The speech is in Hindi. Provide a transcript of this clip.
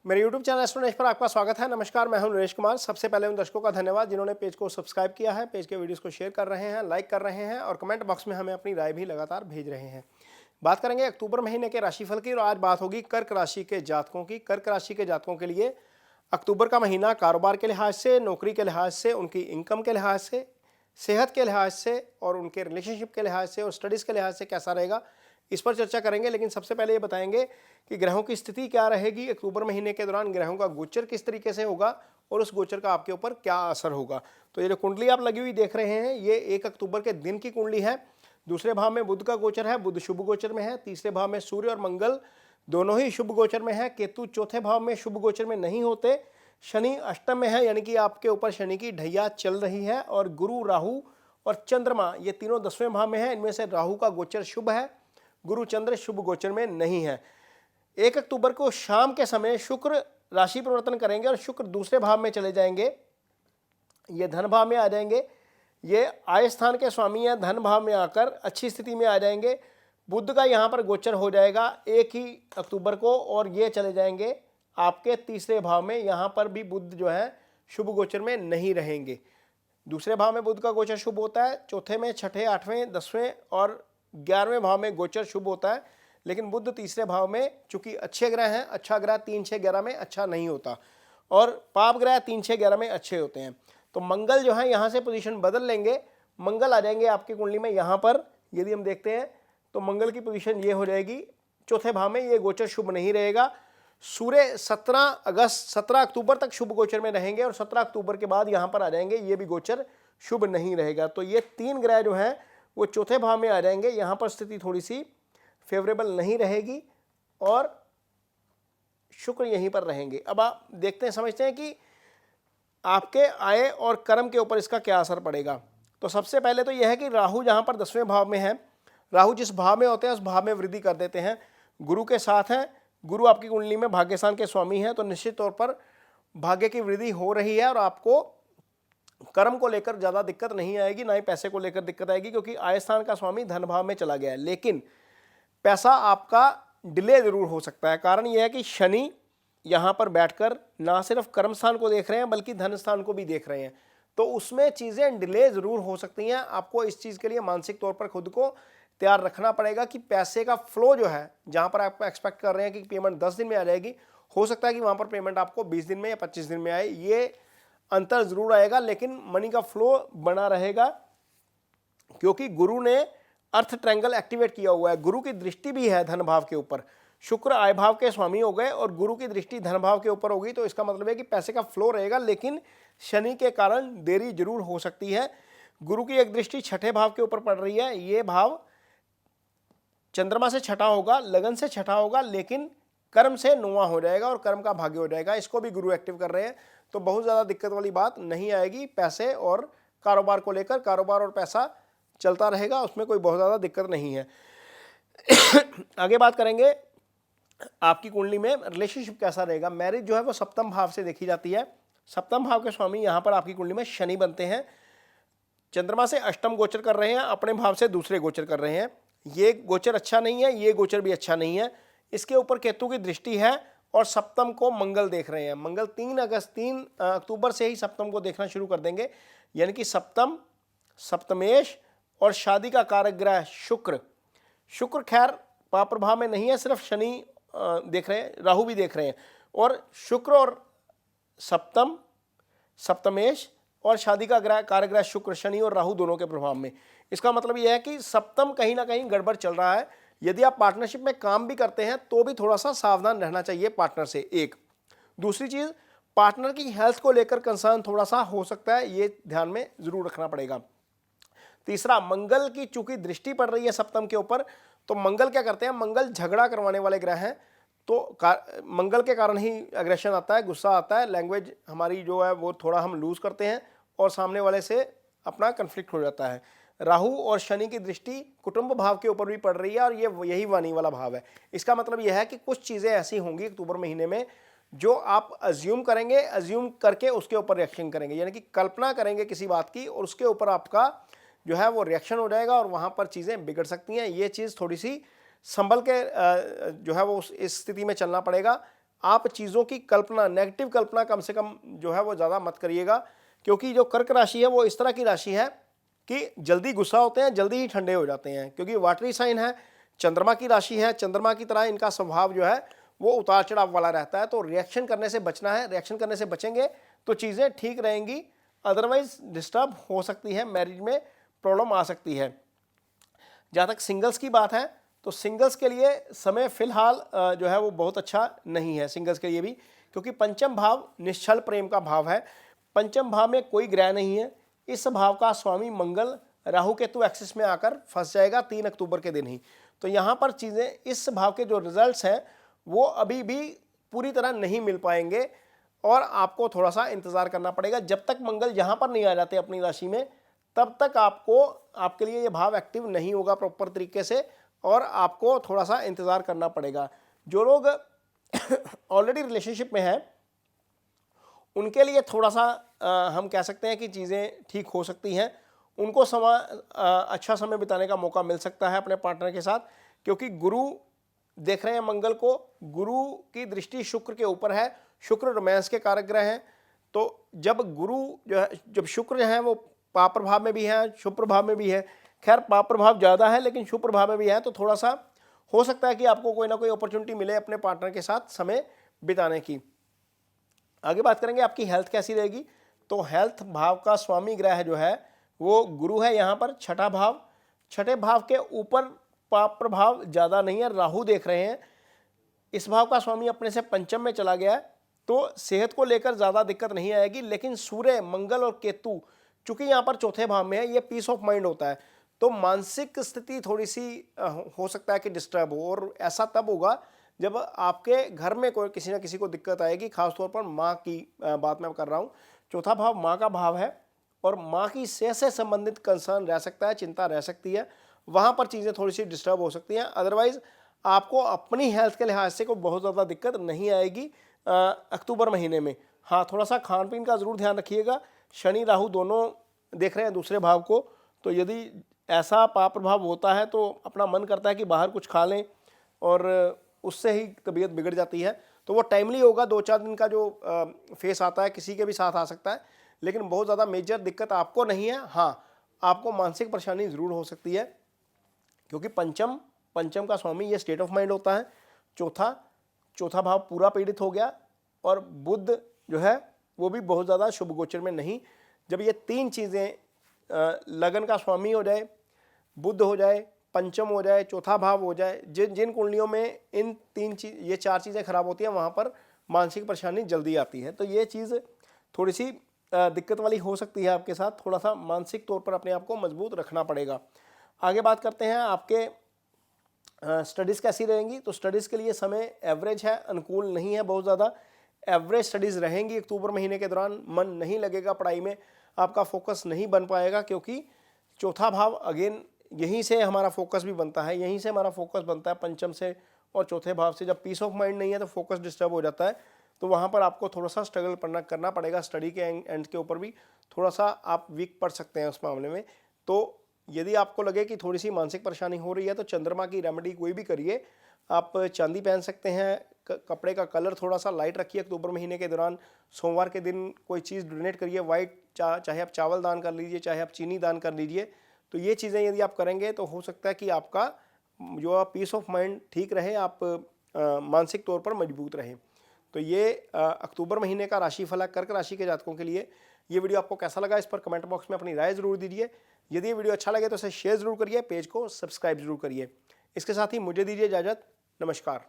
मेरे YouTube चैनल एस्ट्रोनॉलेज पर आपका स्वागत है। नमस्कार, मैं हूं नरेश कुमार। सबसे पहले उन दर्शकों का धन्यवाद जिन्होंने पेज को सब्सक्राइब किया है, पेज के वीडियोस को शेयर कर रहे हैं, लाइक कर रहे हैं और कमेंट बॉक्स में हमें अपनी राय भी लगातार भेज रहे हैं। बात करेंगे अक्टूबर महीने के राशिफल की और आज बात होगी कर्क राशि के जातकों की। कर्क राशि के जातकों के लिए अक्टूबर का महीना कारोबार के लिहाज से, नौकरी के लिहाज से, उनकी इनकम के लिहाज से, सेहत के लिहाज से और उनके रिलेशनशिप के लिहाज से और स्टडीज़ के लिहाज से कैसा रहेगा, इस पर चर्चा करेंगे। लेकिन सबसे पहले ये बताएंगे कि ग्रहों की स्थिति क्या रहेगी अक्टूबर महीने के दौरान, ग्रहों का गोचर किस तरीके से होगा और उस गोचर का आपके ऊपर क्या असर होगा। तो ये जो कुंडली आप लगी हुई देख रहे हैं, ये 1 अक्टूबर के दिन की कुंडली है। दूसरे भाव में बुध का गोचर है, बुध शुभ गोचर में है। तीसरे भाव में सूर्य और मंगल दोनों ही शुभ गोचर में है। केतु चौथे भाव में शुभ गोचर में नहीं होते। शनि अष्टम में है, यानी कि आपके ऊपर शनि की ढैया चल रही है। और गुरु, राहु और चंद्रमा ये तीनों 10वें भाव में है। इनमें से राहु का गोचर शुभ है, गुरु चंद्र शुभ गोचर में नहीं है। 1 अक्टूबर को शाम के समय शुक्र राशि परिवर्तन करेंगे और शुक्र दूसरे भाव में चले जाएंगे, ये धन भाव में आ जाएंगे। ये आय स्थान के स्वामी हैं, धन भाव में आकर अच्छी स्थिति में आ जाएंगे। बुध का यहाँ पर गोचर हो जाएगा 1 ही अक्टूबर को और ये चले जाएंगे आपके तीसरे भाव में। यहाँ पर भी बुध जो है शुभ गोचर में नहीं रहेंगे। दूसरे भाव में बुध का गोचर शुभ होता है, चौथे में, छठे, 8वें, 10वें और 11वें भाव में गोचर शुभ होता है। लेकिन बुध तीसरे भाव में चूंकि अच्छे ग्रह हैं, अच्छा ग्रह 3, 6, 11 में अच्छा नहीं होता और पाप ग्रह 3, 6, 11 में अच्छे होते हैं। तो मंगल जो है यहाँ से पोजीशन बदल लेंगे, मंगल आ जाएंगे आपकी कुंडली में। यहाँ पर यदि हम देखते हैं तो मंगल की पोजीशन ये हो जाएगी चौथे भाव में, ये गोचर शुभ नहीं रहेगा। सूर्य 17 अक्टूबर तक शुभ गोचर में रहेंगे और 17 अक्टूबर के बाद यहाँ पर आ जाएंगे, ये भी गोचर शुभ नहीं रहेगा। तो ये 3 ग्रह जो हैं वो चौथे भाव में आ जाएंगे। यहाँ पर स्थिति थोड़ी सी फेवरेबल नहीं रहेगी और शुक्र यहीं पर रहेंगे। अब आप देखते हैं, समझते हैं कि आपके आय और कर्म के ऊपर इसका क्या असर पड़ेगा। तो सबसे पहले तो यह है कि राहु जहाँ पर 10वें भाव में है, राहु जिस भाव में होते हैं उस भाव में वृद्धि कर देते हैं, गुरु के साथ हैं। गुरु आपकी कुंडली में भाग्यस्थान के स्वामी हैं, तो निश्चित तौर पर भाग्य की वृद्धि हो रही है और आपको कर्म को लेकर ज़्यादा दिक्कत नहीं आएगी, ना ही पैसे को लेकर दिक्कत आएगी, क्योंकि आय स्थान का स्वामी धन भाव में चला गया है। लेकिन पैसा आपका डिले जरूर हो सकता है। कारण यह है कि शनि यहाँ पर बैठकर ना सिर्फ कर्म स्थान को देख रहे हैं बल्कि धन स्थान को भी देख रहे हैं, तो उसमें चीज़ें डिले ज़रूर हो सकती हैं। आपको इस चीज़ के लिए मानसिक तौर पर खुद को तैयार रखना पड़ेगा कि पैसे का फ्लो जो है, जहाँ पर आप एक्सपेक्ट कर रहे हैं कि पेमेंट 10 दिन में आ जाएगी, हो सकता है कि वहाँ पर पेमेंट आपको 20 दिन में या 25 दिन में आए। ये अंतर ज़रूर आएगा, लेकिन मनी का फ्लो बना रहेगा क्योंकि गुरु ने अर्थ ट्रायंगल एक्टिवेट किया हुआ है। गुरु की दृष्टि भी है धन भाव के ऊपर। शुक्र आय भाव के स्वामी हो गए और गुरु की दृष्टि धन भाव के ऊपर होगी, तो इसका मतलब है कि पैसे का फ्लो रहेगा, लेकिन शनि के कारण देरी जरूर हो सकती है। गुरु की एक दृष्टि छठे भाव के ऊपर पड़ रही है, ये भाव चंद्रमा से छठा होगा, लगन से छठा होगा, लेकिन कर्म से 9वां हो जाएगा और कर्म का भाग्य हो जाएगा। इसको भी गुरु एक्टिव कर रहे हैं, तो बहुत ज़्यादा दिक्कत वाली बात नहीं आएगी। पैसे और कारोबार को लेकर, कारोबार और पैसा चलता रहेगा, उसमें कोई बहुत ज़्यादा दिक्कत नहीं है। आगे बात करेंगे आपकी कुंडली में रिलेशनशिप कैसा रहेगा। मैरिज जो है वो सप्तम भाव से देखी जाती है। सप्तम भाव के स्वामी यहाँ पर आपकी कुंडली में शनि बनते हैं। चंद्रमा से अष्टम गोचर कर रहे हैं, अपने भाव से दूसरे गोचर कर रहे हैं। ये गोचर अच्छा नहीं है, ये गोचर भी अच्छा नहीं है। इसके ऊपर केतु की दृष्टि है और सप्तम को मंगल देख रहे हैं। मंगल 3 अक्टूबर से ही सप्तम को देखना शुरू कर देंगे, यानी कि सप्तम, सप्तमेश और शादी का कारक ग्रह शुक्र। शुक्र खैर पाप प्रभाव में नहीं है, सिर्फ शनि देख रहे हैं, राहु भी देख रहे हैं। और शुक्र और सप्तम, सप्तमेश और शादी का ग्रह कारक ग्रह शुक्र, शनि और राहु दोनों के प्रभाव में। इसका मतलब यह है कि सप्तम कहीं ना कहीं गड़बड़ चल रहा है। यदि आप पार्टनरशिप में काम भी करते हैं तो भी थोड़ा सा सावधान रहना चाहिए पार्टनर से। एक दूसरी चीज़, पार्टनर की हेल्थ को लेकर कंसर्न थोड़ा सा हो सकता है, ये ध्यान में जरूर रखना पड़ेगा। तीसरा, मंगल की चूंकि दृष्टि पड़ रही है सप्तम के ऊपर, तो मंगल क्या करते हैं, मंगल झगड़ा करवाने वाले ग्रह हैं, तो मंगल के कारण ही एग्रेशन आता है, गुस्सा आता है, लैंग्वेज हमारी जो है वो थोड़ा हम लूज करते हैं और सामने वाले से अपना कन्फ्लिक्ट हो जाता है। राहु और शनि की दृष्टि कुटुंब भाव के ऊपर भी पड़ रही है और ये यही वाणी वाला भाव है। इसका मतलब यह है कि कुछ चीज़ें ऐसी होंगी अक्टूबर महीने में जो आप अज्यूम करेंगे, अज्यूम करके उसके ऊपर रिएक्शन करेंगे, यानी कि कल्पना करेंगे किसी बात की और उसके ऊपर आपका जो है वो रिएक्शन हो जाएगा और वहाँ पर चीज़ें बिगड़ सकती हैं। ये चीज़ थोड़ी सी संभल के जो है वो इस स्थिति में चलना पड़ेगा। आप चीज़ों की कल्पना, नेगेटिव कल्पना कम से कम जो है वो ज़्यादा मत करिएगा, क्योंकि जो कर्क राशि है वो इस तरह की राशि है कि जल्दी गुस्सा होते हैं, जल्दी ही ठंडे हो जाते हैं, क्योंकि वाटरी साइन है, चंद्रमा की राशि है, चंद्रमा की तरह इनका स्वभाव जो है वो उतार चढ़ाव वाला रहता है। तो रिएक्शन करने से बचना है, रिएक्शन करने से बचेंगे तो चीज़ें ठीक रहेंगी, अदरवाइज डिस्टर्ब हो सकती है, मैरिज में प्रॉब्लम आ सकती है। जहाँ तक सिंगल्स की बात है तो सिंगल्स के लिए समय फिलहाल जो है वो बहुत अच्छा नहीं है सिंगल्स के लिए भी, क्योंकि पंचम भाव निश्चल प्रेम का भाव है, पंचम भाव में कोई ग्रह नहीं है, इस भाव का स्वामी मंगल राहु केतु एक्सिस में आकर फंस जाएगा 3 अक्टूबर के दिन ही। तो यहाँ पर चीज़ें, इस भाव के जो रिजल्ट्स हैं वो अभी भी पूरी तरह नहीं मिल पाएंगे और आपको थोड़ा सा इंतज़ार करना पड़ेगा। जब तक मंगल यहाँ पर नहीं आ जाते अपनी राशि में तब तक आपको, आपके लिए ये भाव एक्टिव नहीं होगा प्रॉपर तरीके से और आपको थोड़ा सा इंतज़ार करना पड़ेगा। जो लोग ऑलरेडी रिलेशनशिप में हैं उनके लिए थोड़ा सा हम कह सकते हैं कि चीज़ें ठीक हो सकती हैं, उनको अच्छा समय बिताने का मौका मिल सकता है अपने पार्टनर के साथ, क्योंकि गुरु देख रहे हैं मंगल को, गुरु की दृष्टि शुक्र के ऊपर है, शुक्र रोमांस के कारक ग्रह हैं। तो जब गुरु जो है, जब शुक्र जो है वो पाप प्रभाव में भी है, शुभ प्रभाव में भी है, खैर पाप प्रभाव ज़्यादा है लेकिन शुभ प्रभाव में भी है, तो थोड़ा सा हो सकता है कि आपको कोई ना कोई अपॉर्चुनिटी मिले अपने पार्टनर के साथ समय बिताने की। आगे बात करेंगे आपकी हेल्थ कैसी रहेगी। तो हेल्थ भाव का स्वामी ग्रह जो है वो गुरु है, यहाँ पर छठा भाव, छठे भाव के ऊपर पाप प्रभाव ज़्यादा नहीं है, राहु देख रहे हैं, इस भाव का स्वामी अपने से पंचम में चला गया है, तो सेहत को लेकर ज़्यादा दिक्कत नहीं आएगी। लेकिन सूर्य, मंगल और केतु चूंकि यहाँ पर चौथे भाव में है, ये पीस ऑफ माइंड होता है, तो मानसिक स्थिति थोड़ी सी हो सकता है कि डिस्टर्ब हो, और ऐसा तब होगा जब आपके घर में कोई किसी ना किसी को दिक्कत आएगी, खासतौर पर माँ की बात मैं कर रहा हूँ। चौथा भाव माँ का भाव है और माँ की सेहत से संबंधित कंसर्न रह सकता है, चिंता रह सकती है, वहाँ पर चीज़ें थोड़ी सी डिस्टर्ब हो सकती हैं। अदरवाइज़ आपको अपनी हेल्थ के लिहाज से कोई बहुत ज़्यादा दिक्कत नहीं आएगी अक्टूबर महीने में। हाँ, थोड़ा सा खान पीन का ज़रूर ध्यान रखिएगा, शनि राहु दोनों देख रहे हैं दूसरे भाव को, तो यदि ऐसा पाप प्रभाव होता है तो अपना मन करता है कि बाहर कुछ खा लें और उससे ही तबीयत बिगड़ जाती है। तो वो टाइमली होगा, 2-4 दिन का जो फेस आता है किसी के भी साथ आ सकता है, लेकिन बहुत ज़्यादा मेजर दिक्कत आपको नहीं है। हाँ, आपको मानसिक परेशानी ज़रूर हो सकती है, क्योंकि पंचम का स्वामी ये स्टेट ऑफ माइंड होता है, चौथा भाव पूरा पीड़ित हो गया, और बुध जो है वो भी बहुत ज़्यादा शुभ गोचर में नहीं। जब ये तीन चीज़ें, लगन का स्वामी हो जाए, बुध हो जाए, पंचम हो जाए, चौथा भाव हो जाए, जिन कुंडलियों में ये 4 चीज़ें खराब होती हैं वहाँ पर मानसिक परेशानी जल्दी आती है। तो ये चीज़ थोड़ी सी दिक्कत वाली हो सकती है आपके साथ, थोड़ा सा मानसिक तौर पर अपने आप को मजबूत रखना पड़ेगा। आगे बात करते हैं आपके स्टडीज़ कैसी रहेंगी। तो स्टडीज़ के लिए समय एवरेज है, अनुकूल नहीं है बहुत ज़्यादा, एवरेज स्टडीज़ रहेंगी अक्टूबर महीने के दौरान। मन नहीं लगेगा पढ़ाई में, आपका फोकस नहीं बन पाएगा, क्योंकि चौथा भाव अगेन यहीं से हमारा फोकस भी बनता है, यहीं से हमारा फोकस बनता है, पंचम से और चौथे भाव से। जब पीस ऑफ माइंड नहीं है तो फोकस डिस्टर्ब हो जाता है, तो वहाँ पर आपको थोड़ा सा स्ट्रगल करना पड़ेगा। स्टडी के एंड के ऊपर भी थोड़ा सा आप वीक पड़ सकते हैं उस मामले में। तो यदि आपको लगे कि थोड़ी सी मानसिक परेशानी हो रही है तो चंद्रमा की रेमेडी कोई भी करिए। आप चांदी पहन सकते हैं, कपड़े का कलर थोड़ा सा लाइट रखिए अक्टूबर महीने के दौरान। सोमवार के दिन कोई चीज़ डोनेट करिए, वाइट, चाहे आप चावल दान कर लीजिए, चाहे आप चीनी दान कर लीजिए। तो ये चीज़ें यदि आप करेंगे तो हो सकता है कि आपका जो पीस ऑफ माइंड ठीक रहे, आप मानसिक तौर पर मजबूत रहें। तो ये अक्टूबर महीने का राशिफल कर्क राशि के जातकों के लिए। ये वीडियो आपको कैसा लगा इस पर कमेंट बॉक्स में अपनी राय ज़रूर दीजिए। यदि ये वीडियो अच्छा लगे तो इसे शेयर ज़रूर करिए, पेज को सब्सक्राइब जरूर करिए। इसके साथ ही मुझे दीजिए इजाज़त। नमस्कार।